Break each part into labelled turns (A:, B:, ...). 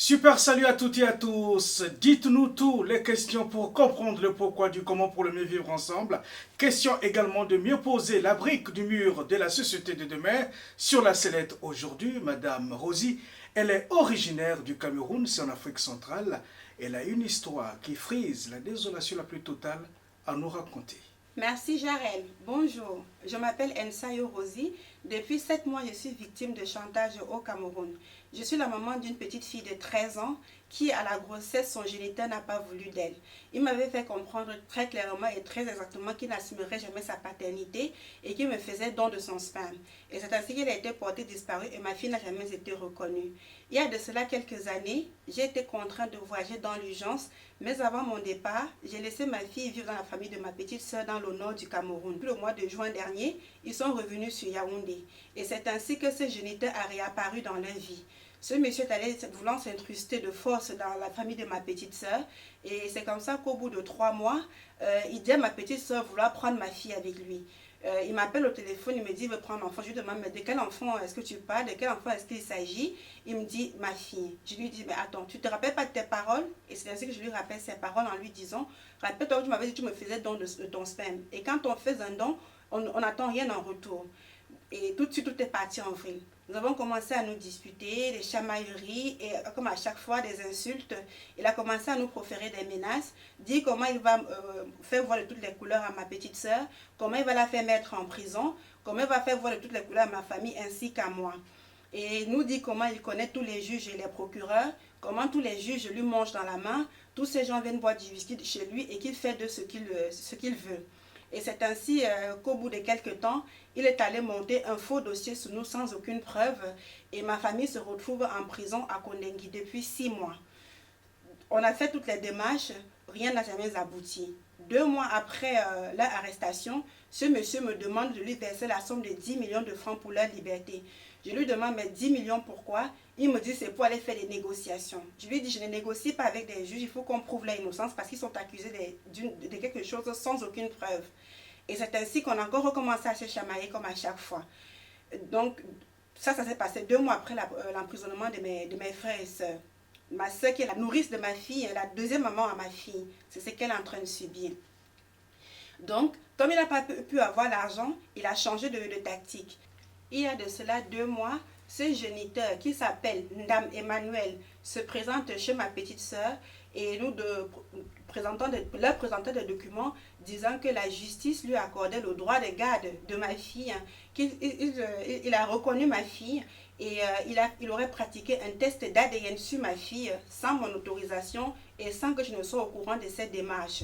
A: Super salut à toutes et à tous. Dites-nous tout, les questions pour comprendre le pourquoi du comment pour le mieux vivre ensemble. Question également de mieux poser la brique du mur de la société de demain. Sur la sellette aujourd'hui, Madame Rosie, elle est originaire du Cameroun, c'est en Afrique centrale. Elle a une histoire qui frise la désolation la plus totale à nous raconter.
B: Merci Jarel. Bonjour, je m'appelle Ensayo Rosie. Depuis 7 mois, je suis victime de chantage au Cameroun. Je suis la maman d'une petite fille de 13 ans qui, à la grossesse, son géniteur n'a pas voulu d'elle. Il m'avait fait comprendre très clairement et très exactement qu'il n'assumerait jamais sa paternité et qu'il me faisait don de son sperme. Et c'est ainsi qu'elle a été portée disparue et ma fille n'a jamais été reconnue. Il y a de cela quelques années, j'ai été contrainte de voyager dans l'urgence, mais avant mon départ, j'ai laissé ma fille vivre dans la famille de ma petite sœur dans le nord du Cameroun. Le mois de juin dernier, ils sont revenus sur Yaoundé. Et c'est ainsi que ce géniteur a réapparu dans leur vie. Ce monsieur est allé voulant s'incruster de force dans la famille de ma petite sœur. Et c'est comme ça qu'au bout de 3 mois, il dit à ma petite sœur vouloir prendre ma fille avec lui. Il m'appelle au téléphone, il me dit il veut prendre l'enfant. Je lui demande mais de quel enfant est-ce que tu parles, de quel enfant est-ce qu'il s'agit. Il me dit ma fille. Je lui dis mais attends, tu ne te rappelles pas de tes paroles? Et c'est ainsi que je lui rappelle ses paroles en lui disant rappelle-toi que tu m'avais dit que tu me faisais don de ton sperme. Et quand on fait un don, on n'attend rien en retour. Et tout de suite, tout est parti en vrille. Nous avons commencé à nous disputer, des chamailleries, et comme à chaque fois, des insultes. Il a commencé à nous proférer des menaces, dire comment il va faire voir de toutes les couleurs à ma petite sœur, comment il va la faire mettre en prison, comment il va faire voir de toutes les couleurs à ma famille ainsi qu'à moi. Et il nous dit comment il connaît tous les juges et les procureurs, comment tous les juges lui mangent dans la main, tous ces gens viennent boire du whisky chez lui et qu'il fait de ce qu'il veut. Et c'est ainsi qu'au bout de quelques temps, il est allé monter un faux dossier sur nous sans aucune preuve. Et ma famille se retrouve en prison à Kondengui depuis 6 mois. On a fait toutes les démarches, rien n'a jamais abouti. 2 mois après leur arrestation, ce monsieur me demande de lui verser la somme de 10 millions de francs pour leur liberté. Je lui demande, mais 10 millions pourquoi? Il me dit, c'est pour aller faire des négociations. Je lui dis, je ne négocie pas avec des juges, il faut qu'on prouve leur innocence parce qu'ils sont accusés de quelque chose sans aucune preuve. Et c'est ainsi qu'on a encore recommencé à se chamailler comme à chaque fois. Donc, ça s'est passé 2 mois après l'emprisonnement de mes frères et sœurs. Ma soeur qui est la nourrice de ma fille, la deuxième maman à ma fille, c'est ce qu'elle est en train de subir. Donc, comme il n'a pas pu avoir l'argent, il a changé de tactique. Il y a de cela 2 mois, ce géniteur qui s'appelle Ndam Emmanuel se présente chez ma petite sœur et nous leur présentons des documents disant que la justice lui accordait le droit de garde de ma fille, qu'il a reconnu ma fille et il aurait pratiqué un test d'ADN sur ma fille sans mon autorisation et sans que je ne sois au courant de cette démarche.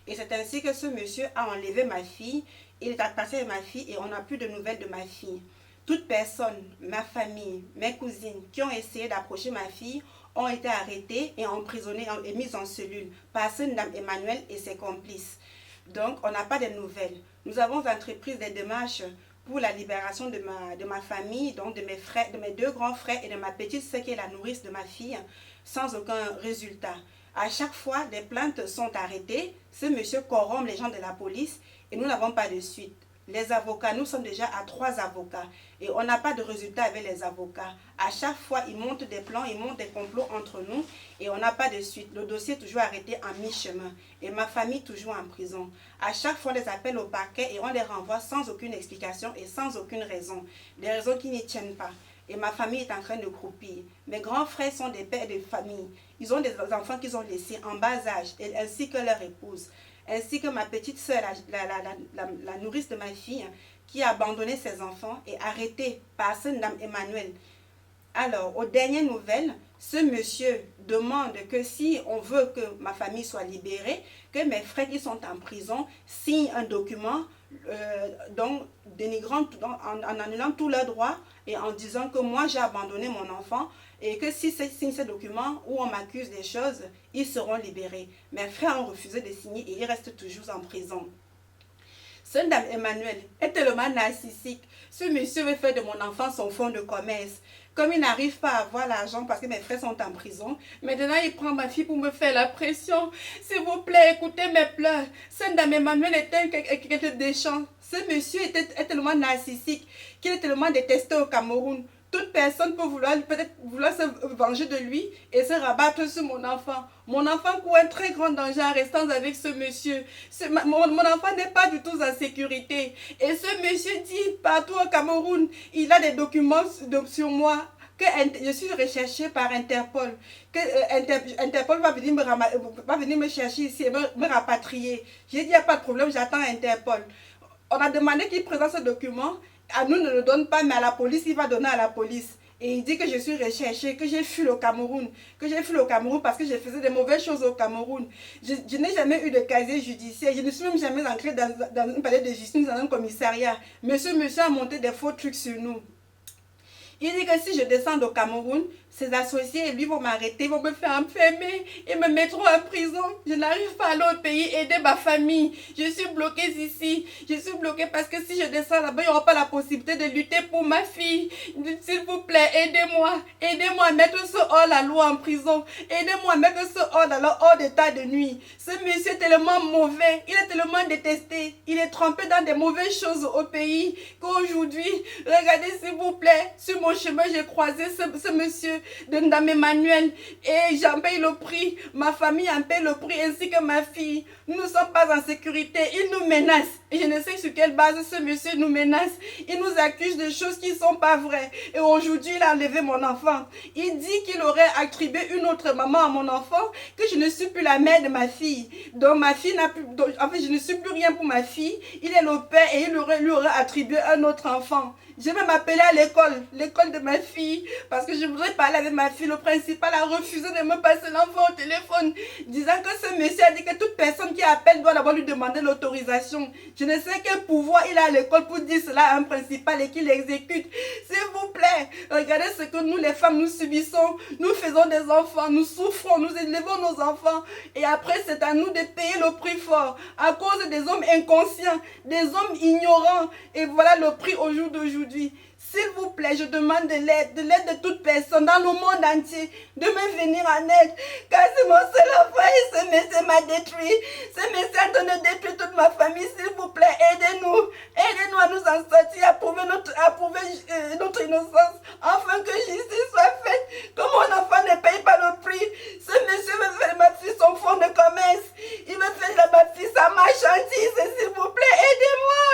B: Et c'est ainsi que ce monsieur a enlevé ma fille, il a passé ma fille et on n'a plus de nouvelles de ma fille. Toute personne, ma famille, mes cousines qui ont essayé d'approcher ma fille ont été arrêtées et emprisonnées et mises en cellule par ce Ndam Emmanuel et ses complices. Donc, on n'a pas de nouvelles. Nous avons entrepris des démarches pour la libération de ma famille, donc de mes frères, de mes 2 grands frères et de ma petite sœur qui est la nourrice de ma fille, sans aucun résultat. À chaque fois, des plaintes sont arrêtées. Ce monsieur corrompt les gens de la police et nous n'avons pas de suite. Les avocats, nous sommes déjà à 3 avocats et on n'a pas de résultat avec les avocats. À chaque fois, ils montent des plans, ils montent des complots entre nous et on n'a pas de suite. Le dossier est toujours arrêté en mi-chemin et ma famille toujours en prison. À chaque fois, on les appelle au parquet et on les renvoie sans aucune explication et sans aucune raison. Des raisons qui n'y tiennent pas. Et ma famille est en train de croupir. Mes grands frères sont des pères de famille. Ils ont des enfants qu'ils ont laissés en bas âge, ainsi que leur épouse. Ainsi que ma petite sœur, la nourrice de ma fille, qui a abandonné ses enfants et arrêtée par ce Ndam Emmanuel. Alors, aux dernières nouvelles, ce monsieur demande que si on veut que ma famille soit libérée, que mes frères qui sont en prison signent un document en annulant tous leurs droits et en disant que moi j'ai abandonné mon enfant et que si c'est signe ce document où on m'accuse des choses, ils seront libérés. Mes frères ont refusé de signer et ils restent toujours en prison. Ce Ndam Emmanuel est tellement narcissique. Ce monsieur veut faire de mon enfant son fonds de commerce. Comme il n'arrive pas à avoir l'argent parce que mes frères sont en prison, maintenant il prend ma fille pour me faire la pression. S'il vous plaît, écoutez mes pleurs. Ce Ndam Emmanuel est quelqu'un de déchant. Ce monsieur est tellement narcissique qu'il est tellement détesté au Cameroun Toute personne peut peut-être vouloir se venger de lui et se rabattre sur mon enfant. Mon enfant court un très grand danger en restant avec ce monsieur. Mon enfant n'est pas du tout en sécurité. Et ce monsieur dit partout au Cameroun, il a des documents sur moi, que je suis recherchée par Interpol. Que Interpol va venir me chercher ici et me rapatrier. J'ai dit, il n'y a pas de problème, j'attends Interpol. On a demandé qu'il présente ce document. À nous, ne le donne pas, mais à la police, il va donner à la police. Et il dit que je suis recherché, que j'ai fui au Cameroun. Que j'ai fui au Cameroun parce que je faisais des mauvaises choses au Cameroun. Je n'ai jamais eu de casier judiciaire. Je ne suis même jamais entrée dans un palais de justice, dans un commissariat. Mais ce monsieur a monté des faux trucs sur nous. Il dit que si je descends au Cameroun, ses associés, lui, vont m'arrêter, vont me faire enfermer et me mettront en prison. Je n'arrive pas à aller au pays aider ma famille. Je suis bloquée ici. Je suis bloquée parce que si je descends là-bas, il n'y aura pas la possibilité de lutter pour ma fille. S'il vous plaît, aidez-moi. Aidez-moi à mettre ce hors-la-loi en prison. Aidez-moi à mettre ce hors d'état de nuit. Ce monsieur est tellement mauvais. Il est tellement détesté. Il est trempé dans des mauvaises choses au pays qu'aujourd'hui, regardez s'il vous plaît, sur mon chemin, j'ai croisé ce monsieur de Ndame Emmanuel et j'en paye le prix. Ma famille en paye le prix ainsi que ma fille. Nous ne sommes pas en sécurité. Il nous menace. Et je ne sais sur quelle base ce monsieur nous menace. Il nous accuse de choses qui ne sont pas vraies. Et aujourd'hui, il a enlevé mon enfant. Il dit qu'il aurait attribué une autre maman à mon enfant, que je ne suis plus la mère de ma fille. Donc ma fille n'a plus... En fait, je ne suis plus rien pour ma fille. Il est le père et il lui aurait attribué un autre enfant. Je vais m'appeler à l'école de ma fille, parce que je voudrais parler avec ma fille. Le principal a refusé de me passer l'enfant au téléphone, disant que ce monsieur a dit que toute personne qui appelle doit d'abord lui demander l'autorisation. Je ne sais quel pouvoir il a à l'école pour dire cela à un principal et qu'il l'exécute. S'il vous plaît, regardez ce que nous les femmes nous subissons. Nous faisons des enfants, nous souffrons, nous élevons nos enfants. Et après c'est à nous de payer le prix fort, à cause des hommes inconscients, des hommes ignorants. Et voilà le prix au jour d'aujourd'hui. S'il vous plaît, je demande de l'aide de toute personne dans le monde entier, de me venir en aide, car c'est mon seul enfant et ce monsieur m'a détruit. Ce monsieur est en train de détruire toute ma famille. S'il vous plaît, aidez-nous. Aidez-nous à nous en sortir, à prouver notre innocence, afin que justice soit faite, que mon enfant ne paye pas le prix. Ce monsieur veut faire de ma fille son fonds de commerce. Il veut faire de ma fille sa marchandise. S'il vous plaît, aidez-moi.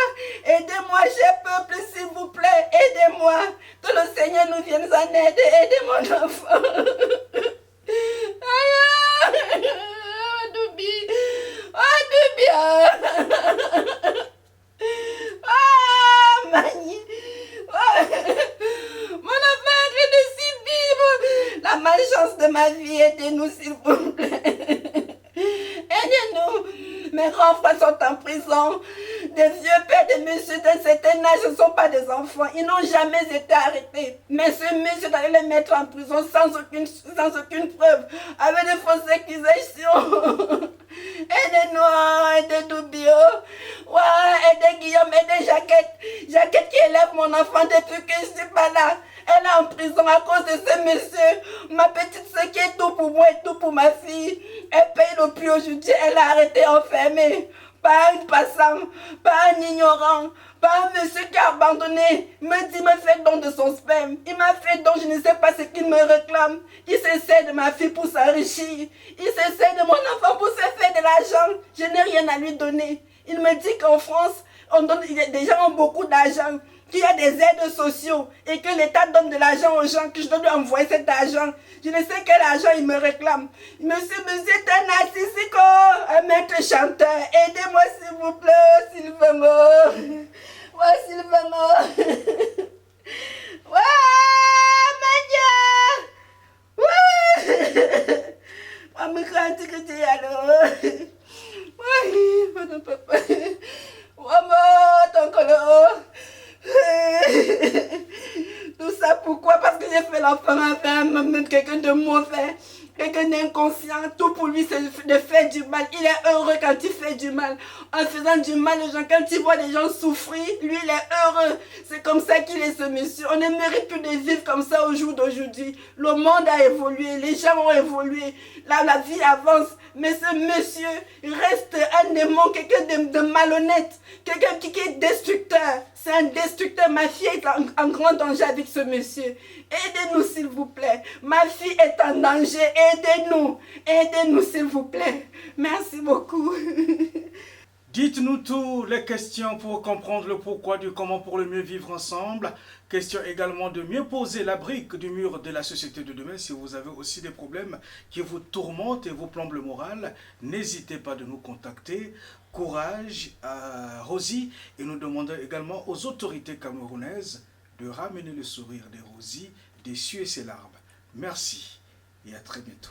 B: Aidez-moi, cher peuple, s'il vous plaît. Aidez-moi, que le Seigneur nous vienne en aide. Aidez mon enfant. Mon enfant est en train de s'y vivre. La malchance de ma vie, aidez-nous s'il vous plaît. Aidez-nous. Mes grands frères sont en prison. Des vieux pères, des messieurs d'un certain âge ne sont pas des enfants. Ils n'ont jamais été arrêtés. Mais ce monsieur allait les mettre en prison sans aucune preuve, avec des fausses accusations. Aidez-nous, aidez Doubio. Ouais, aidez Guillaume, aidez Jacquette. Jacquette qui élève mon enfant depuis que je ne suis pas là. Elle est en prison à cause de ce monsieur. Ma petite soeur qui est tout pour moi et tout pour ma fille. Elle paye le prix aujourd'hui. Elle a arrêté enfermée. Pas un passant, pas un ignorant, pas un monsieur qui a abandonné. Il me dit, me fait don de son sperme. Il m'a fait don, je ne sais pas ce qu'il me réclame. Il s'essaie de ma fille pour s'enrichir. Il s'essaie de mon enfant pour se faire de l'argent. Je n'ai rien à lui donner. Il me dit qu'en France, des gens ont beaucoup d'argent, qu'il y a des aides sociaux et que l'État donne de l'argent aux gens, que je dois lui envoyer cet argent. Je ne sais quel argent il me réclame. Monsieur est un narcissique, un maître chanteur. Aidez-moi s'il vous plaît, Sylvain. Ouais, Sylvain. Ouais, Mania. Ouais. On me craint que tu es alors. Ouais, mon papa. Ouais, ton color. Tout ça pourquoi? Parce que j'ai fait l'enfant avec quelqu'un de mauvais, quelqu'un quelqu'un d'inconscient. Tout pour lui, c'est de faire du mal. Il est heureux quand il fait du mal. En faisant du mal aux gens, quand il voit les gens souffrir, lui, il est heureux. C'est comme ça qu'il est, ce monsieur. On ne mérite plus de vivre comme ça au jour d'aujourd'hui. Le monde a évolué, les gens ont évolué. Là, la vie avance. Mais ce monsieur reste un démon, quelqu'un de malhonnête. Quelqu'un qui est destructeur. C'est un destructeur. Ma fille est en grand danger avec ce monsieur. Aidez-nous, s'il vous plaît. Ma fille est en danger. Aidez-nous. Aidez-nous, s'il vous plaît. Merci beaucoup.
A: Dites-nous toutes les questions pour comprendre le pourquoi du comment pour le mieux vivre ensemble. Question également de mieux poser la brique du mur de la société de demain. Si vous avez aussi des problèmes qui vous tourmentent et vous plombent le moral, n'hésitez pas de nous contacter. Courage à Rosie, et nous demandons également aux autorités camerounaises de ramener le sourire des Rosie, d'essuyer ses larmes. Merci et à très bientôt.